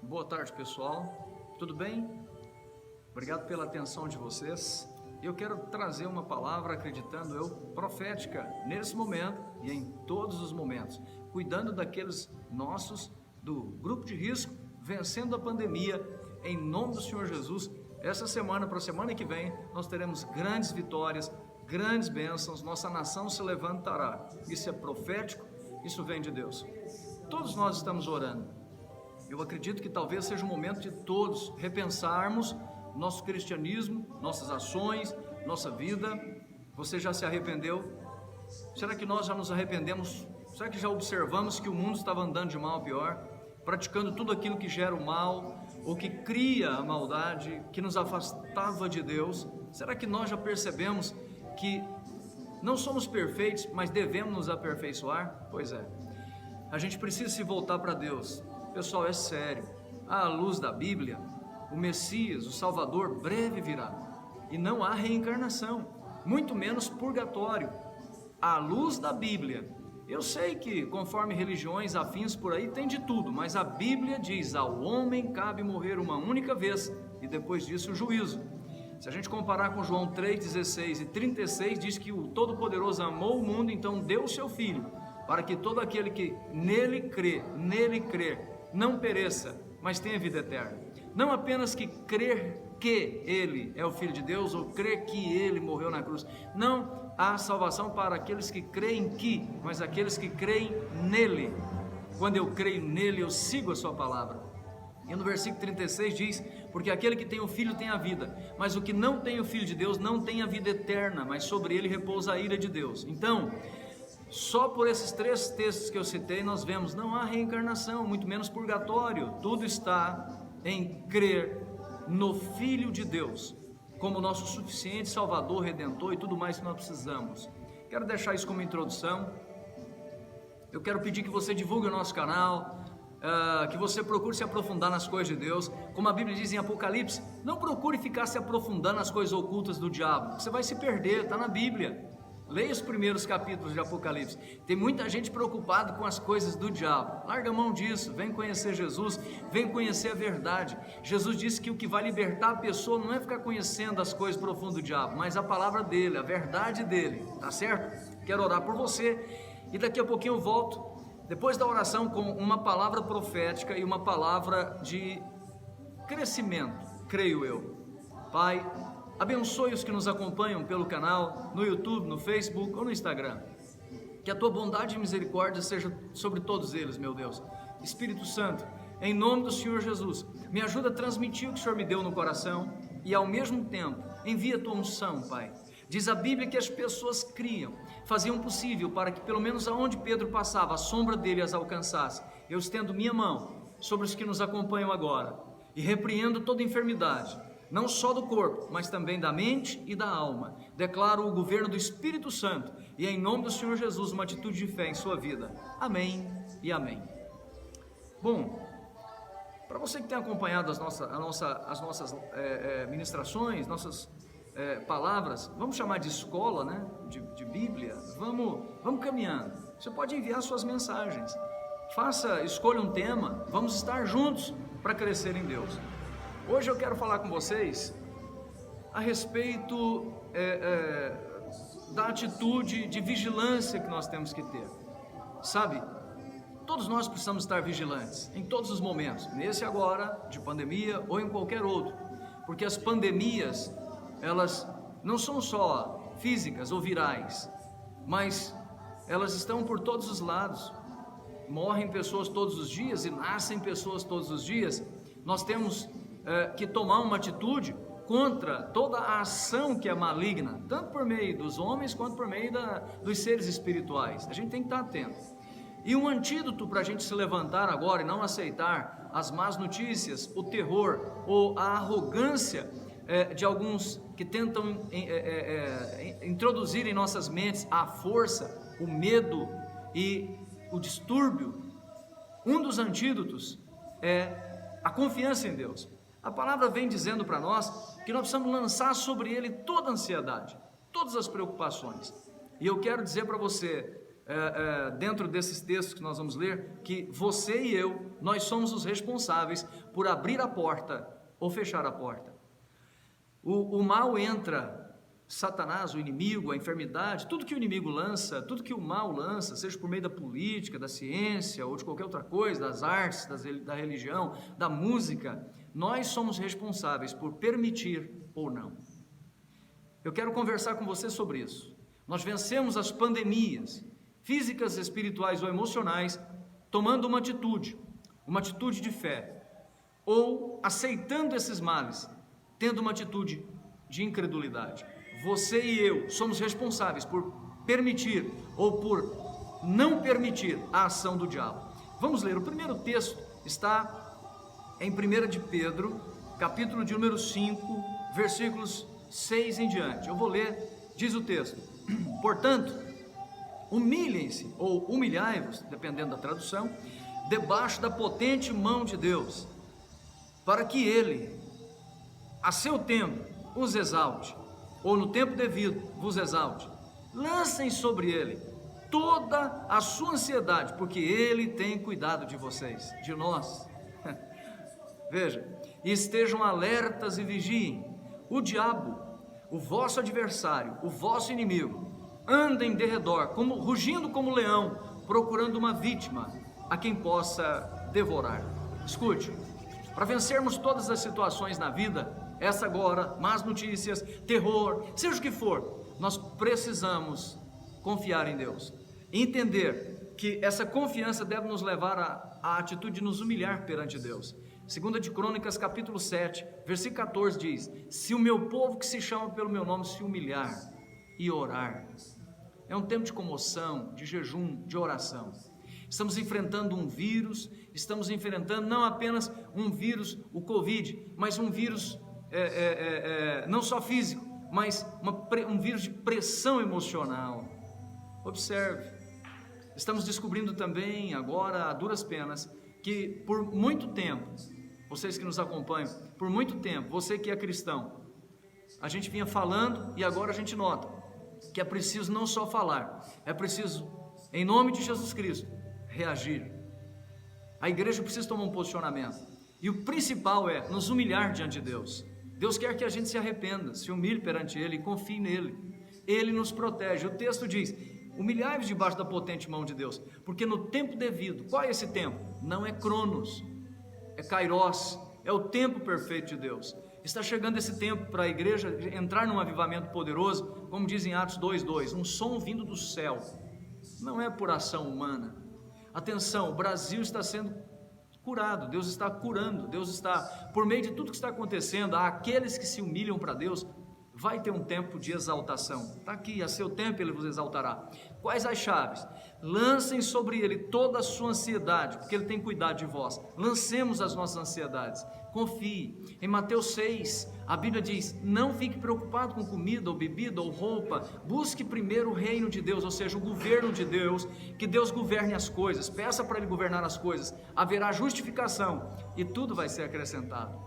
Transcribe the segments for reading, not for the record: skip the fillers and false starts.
Boa tarde, pessoal. Tudo bem? Obrigado pela atenção de vocês. Eu quero trazer uma palavra, acreditando eu, profética nesse momento e em todos os momentos, cuidando daqueles nossos do grupo de risco, vencendo a pandemia, em nome do Senhor Jesus. Essa semana para a semana que vem, nós teremos grandes vitórias, grandes bênçãos, nossa nação se levantará. Isso é profético, isso vem de Deus. Todos nós estamos orando. Eu acredito que talvez seja o momento de todos repensarmos nosso cristianismo, nossas ações, nossa vida. Você já se arrependeu? Será que nós já nos arrependemos? Será que já observamos que o mundo estava andando de mal a pior, praticando tudo aquilo que gera o mal, ou que cria a maldade, que nos afastava de Deus? Será que nós já percebemos que não somos perfeitos, mas devemos nos aperfeiçoar? Pois é, a gente precisa se voltar para Deus. Pessoal, é sério, à luz da Bíblia, o Messias, o Salvador, breve virá, e não há reencarnação, muito menos purgatório. À luz da Bíblia, eu sei que conforme religiões afins por aí tem de tudo, mas a Bíblia diz: ao homem cabe morrer uma única vez, e depois disso o juízo. Se a gente comparar com João 3,16 e 36, diz que o Todo-Poderoso amou o mundo, então deu o seu Filho, para que todo aquele que nele crê, não pereça, mas tenha vida eterna. Não apenas que crer que Ele é o Filho de Deus, ou crer que Ele morreu na cruz. Não há salvação para aqueles que creem que, mas aqueles que creem nele. Quando eu creio nele, eu sigo a sua palavra. E no versículo 36 diz: porque aquele que tem o Filho tem a vida, mas o que não tem o Filho de Deus não tem a vida eterna, mas sobre ele repousa a ira de Deus. Então, só por esses três textos que eu citei, nós vemos: não há reencarnação, muito menos purgatório. Tudo está em crer no Filho de Deus como nosso suficiente Salvador, Redentor e tudo mais que nós precisamos. Quero deixar isso como introdução. Eu quero pedir que você divulgue o nosso canal, que você procure se aprofundar nas coisas de Deus. Como a Bíblia diz em Apocalipse, não procure ficar se aprofundando nas coisas ocultas do diabo, você vai se perder, está na Bíblia. Leia os primeiros capítulos de Apocalipse. Tem muita gente preocupada com as coisas do diabo. Larga a mão disso, vem conhecer Jesus, vem conhecer a verdade. Jesus disse que o que vai libertar a pessoa não é ficar conhecendo as coisas profundas do diabo, mas a palavra dele, a verdade dele, tá certo? Quero orar por você e daqui a pouquinho eu volto, depois da oração, com uma palavra profética e uma palavra de crescimento, creio eu. Pai, abençoe os que nos acompanham pelo canal, no YouTube, no Facebook ou no Instagram. Que a tua bondade e misericórdia seja sobre todos eles, meu Deus. Espírito Santo, em nome do Senhor Jesus, me ajuda a transmitir o que o Senhor me deu no coração e ao mesmo tempo envia a tua unção, Pai. Diz a Bíblia que as pessoas criam, faziam o possível para que pelo menos aonde Pedro passava, a sombra dele as alcançasse. Eu estendo minha mão sobre os que nos acompanham agora e repreendo toda enfermidade, não só do corpo, mas também da mente e da alma. Declaro o governo do Espírito Santo e em nome do Senhor Jesus uma atitude de fé em sua vida. Amém e amém. Bom, para você que tem acompanhado as nossas ministrações, nossas palavras, vamos chamar de escola, né? de Bíblia, vamos caminhando. Você pode enviar suas mensagens, escolha um tema, vamos estar juntos para crescer em Deus. Hoje eu quero falar com vocês a respeito da atitude de vigilância que nós temos que ter. Sabe, todos nós precisamos estar vigilantes em todos os momentos, nesse agora de pandemia ou em qualquer outro, porque as pandemias, elas não são só físicas ou virais, mas elas estão por todos os lados. Morrem pessoas todos os dias e nascem pessoas todos os dias. Nós temos que tomar uma atitude contra toda a ação que é maligna, tanto por meio dos homens quanto por meio dos seres espirituais. A gente tem que estar atento. E um antídoto para a gente se levantar agora e não aceitar as más notícias, o terror ou a arrogância de alguns que tentam introduzir em nossas mentes a força, o medo e o distúrbio. Um dos antídotos é a confiança em Deus. A palavra vem dizendo para nós que nós precisamos lançar sobre Ele toda a ansiedade, todas as preocupações. E eu quero dizer para você, dentro desses textos que nós vamos ler, que você e eu, nós somos os responsáveis por abrir a porta ou fechar a porta. O mal entra, Satanás, o inimigo, a enfermidade, tudo que o inimigo lança, tudo que o mal lança, seja por meio da política, da ciência ou de qualquer outra coisa, das artes, da religião, da música, nós somos responsáveis por permitir ou não. Eu quero conversar com você sobre isso. Nós vencemos as pandemias, físicas, espirituais ou emocionais, tomando uma atitude de fé, ou aceitando esses males, tendo uma atitude de incredulidade. Você e eu somos responsáveis por permitir ou por não permitir a ação do diabo. Vamos ler, o primeiro texto está em 1 de Pedro, capítulo de número 5, versículos 6 em diante. Eu vou ler, diz o texto: portanto, humilhem-se ou humilhai-vos, dependendo da tradução, debaixo da potente mão de Deus, para que Ele, a seu tempo, os exalte, ou no tempo devido vos exalte. Lancem sobre Ele toda a sua ansiedade, porque Ele tem cuidado de vocês, de nós. Veja, e estejam alertas e vigiem. O diabo, o vosso adversário, o vosso inimigo, anda em derredor, rugindo como leão, procurando uma vítima a quem possa devorar. Escute, para vencermos todas as situações na vida, essa agora, más notícias, terror, seja o que for, nós precisamos confiar em Deus, entender que essa confiança deve nos levar à atitude de nos humilhar perante Deus. 2 de Crônicas, capítulo 7, versículo 14 diz: se o meu povo que se chama pelo meu nome se humilhar e orar. É um tempo de comoção, de jejum, de oração. Estamos enfrentando um vírus, estamos enfrentando não apenas um vírus, o Covid, mas um vírus não só físico, mas um vírus de pressão emocional. Observe, estamos descobrindo também agora, a duras penas, que por muito tempo, vocês que nos acompanham, por muito tempo, você que é cristão, a gente vinha falando e agora a gente nota que é preciso não só falar, é preciso, em nome de Jesus Cristo, reagir. A igreja precisa tomar um posicionamento, e o principal é nos humilhar diante de Deus. Deus quer que a gente se arrependa, se humilhe perante Ele e confie nele. Ele nos protege. O texto diz: humilhai-vos debaixo da potente mão de Deus, porque no tempo devido. Qual é esse tempo? Não é Cronos, é Kairos, é o tempo perfeito de Deus. Está chegando esse tempo para a igreja entrar num avivamento poderoso, como diz em Atos 2:2, um som vindo do céu, não é por ação humana. Atenção, o Brasil está sendo curado, Deus está curando, Deus está, por meio de tudo que está acontecendo, aqueles que se humilham para Deus, vai ter um tempo de exaltação. Está aqui, a seu tempo Ele vos exaltará. Quais as chaves? Lancem sobre Ele toda a sua ansiedade, porque Ele tem cuidado de vós. Lancemos as nossas ansiedades. Confie. Em Mateus 6, a Bíblia diz: não fique preocupado com comida ou bebida ou roupa, busque primeiro o reino de Deus, ou seja, o governo de Deus, que Deus governe as coisas, peça para Ele governar as coisas, haverá justificação e tudo vai ser acrescentado.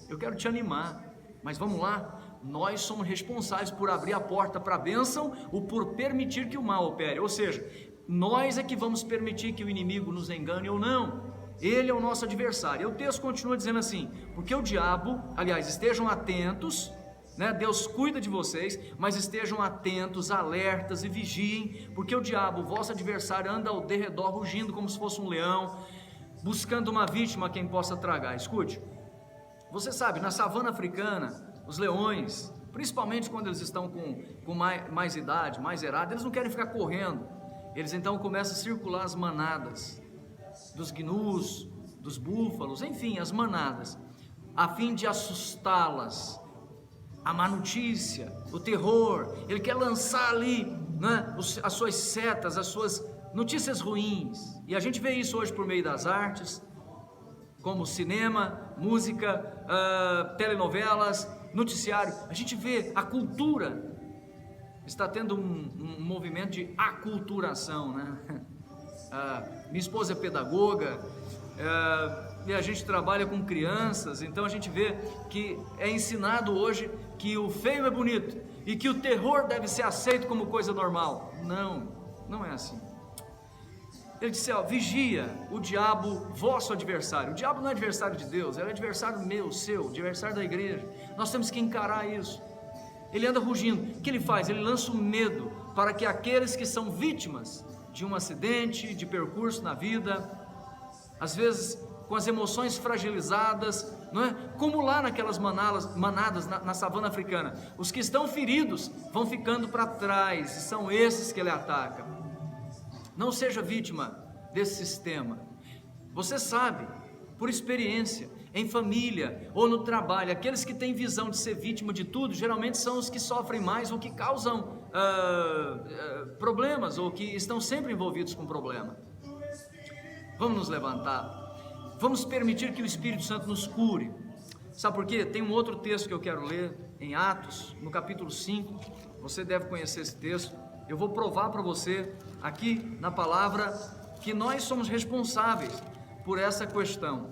Eu quero te animar, mas vamos lá, nós somos responsáveis por abrir a porta para a bênção ou por permitir que o mal opere, ou seja, nós é que vamos permitir que o inimigo nos engane ou não. Ele é o nosso adversário. E o texto continua dizendo assim: porque o diabo, aliás, estejam atentos, né? Deus cuida de vocês, mas estejam atentos, alertas e vigiem, porque o diabo, o vosso adversário, anda ao derredor rugindo como se fosse um leão, buscando uma vítima a quem possa tragar. Escute, você sabe, na savana africana, os leões, principalmente quando eles estão com mais idade, mais errada, eles não querem ficar correndo, eles então começam a circular as manadas, dos gnus, dos búfalos, enfim, as manadas, a fim de assustá-las. A má notícia, o terror, ele quer lançar ali, né, as suas setas, as suas notícias ruins, e a gente vê isso hoje por meio das artes, como cinema, música, telenovelas, noticiário. A gente vê a cultura, está tendo um movimento de aculturação, né? Minha esposa é pedagoga, e a gente trabalha com crianças, então a gente vê que é ensinado hoje que o feio é bonito e que o terror deve ser aceito como coisa normal. Não é assim. Ele disse, ó, vigia o diabo, vosso adversário. O diabo não é adversário de Deus, ele é adversário meu, seu, adversário da igreja. Nós temos que encarar isso. Ele anda rugindo. O que ele faz? Ele lança o medo para que aqueles que são vítimas de um acidente, de percurso na vida, às vezes com as emoções fragilizadas, não é? Como lá naquelas manadas na savana africana, os que estão feridos vão ficando para trás, e são esses que ele ataca. Não seja vítima desse sistema. Você sabe, por experiência, em família ou no trabalho, aqueles que têm visão de ser vítima de tudo, geralmente são os que sofrem mais ou que causam problemas, ou que estão sempre envolvidos com problema. Vamos nos levantar. Vamos permitir que o Espírito Santo nos cure. Sabe por quê? Tem um outro texto que eu quero ler, em Atos, no capítulo 5, você deve conhecer esse texto. Eu vou provar para você, aqui na palavra, que nós somos responsáveis por essa questão.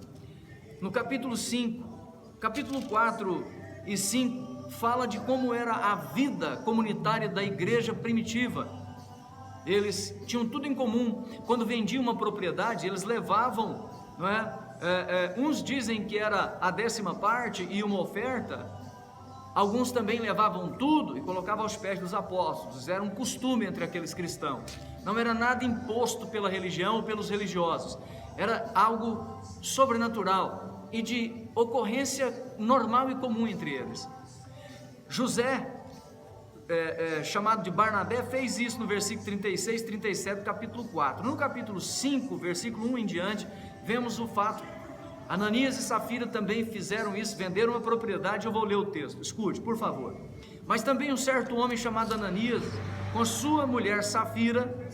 No capítulo 5, capítulo 4 e 5, fala de como era a vida comunitária da igreja primitiva. Eles tinham tudo em comum. Quando vendiam uma propriedade, eles levavam, não é? Uns dizem que era a 10ª parte e uma oferta. Alguns também levavam tudo e colocavam aos pés dos apóstolos. Era um costume entre aqueles cristãos. Não era nada imposto pela religião ou pelos religiosos. Era algo sobrenatural e de ocorrência normal e comum entre eles. José, chamado de Barnabé, fez isso no versículo 36, 37 do capítulo 4. No capítulo 5, versículo 1 em diante, vemos o fato. Ananias e Safira também fizeram isso, venderam uma propriedade. Eu vou ler o texto, escute, por favor. Mas também um certo homem chamado Ananias, com sua mulher Safira,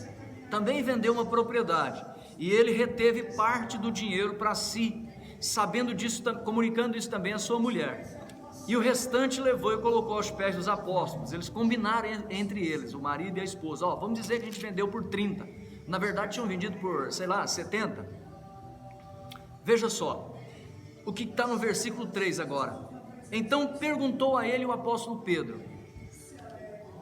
também vendeu uma propriedade, e ele reteve parte do dinheiro para si, sabendo disso, comunicando isso também à sua mulher. E o restante levou e colocou aos pés dos apóstolos. Eles combinaram entre eles, o marido e a esposa, vamos dizer que a gente vendeu por 30, na verdade tinham vendido por, 70. Veja só, o que está no versículo 3 agora. Então perguntou a ele o apóstolo Pedro: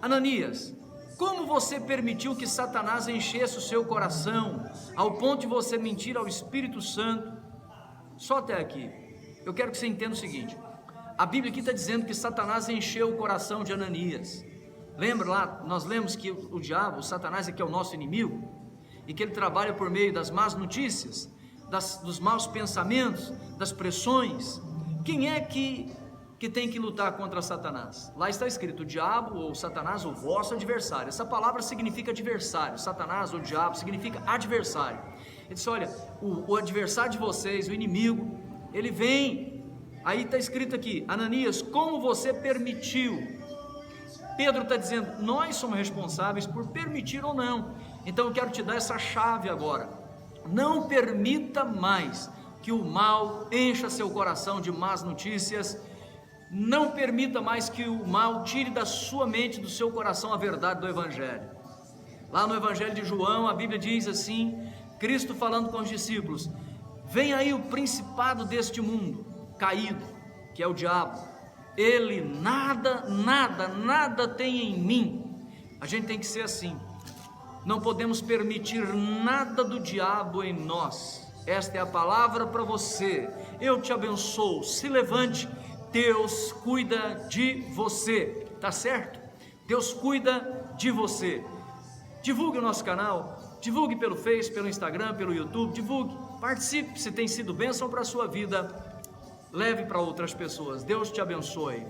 Ananias, como você permitiu que Satanás enchesse o seu coração, ao ponto de você mentir ao Espírito Santo? Só até aqui. Eu quero que você entenda o seguinte: a Bíblia aqui está dizendo que Satanás encheu o coração de Ananias. Lembra lá, nós lemos que o diabo, o Satanás, é que é o nosso inimigo, e que ele trabalha por meio das más notícias, dos maus pensamentos, das pressões. Quem é que tem que lutar contra Satanás? Lá está escrito: o diabo ou Satanás, o vosso adversário. Essa palavra significa adversário. Satanás ou diabo significa adversário. Ele disse: olha, o adversário de vocês, o inimigo, ele vem. Aí está escrito aqui: Ananias, como você permitiu? Pedro está dizendo: nós somos responsáveis por permitir ou não. Então eu quero te dar essa chave agora. Não permita mais que o mal encha seu coração de más notícias. Não permita mais que o mal tire da sua mente, do seu coração, a verdade do Evangelho. Lá no Evangelho de João, a Bíblia diz assim, Cristo falando com os discípulos: vem aí o principado deste mundo caído, que é o diabo. Ele nada tem em mim. A gente tem que ser assim. Não podemos permitir nada do diabo em nós. Esta é a palavra para você. Eu te abençoo. Se levante. Deus cuida de você. Tá certo? Deus cuida de você. Divulgue o nosso canal. Divulgue pelo Face, pelo Instagram, pelo YouTube. Divulgue. Participe. Se tem sido bênção para a sua vida, leve para outras pessoas. Deus te abençoe.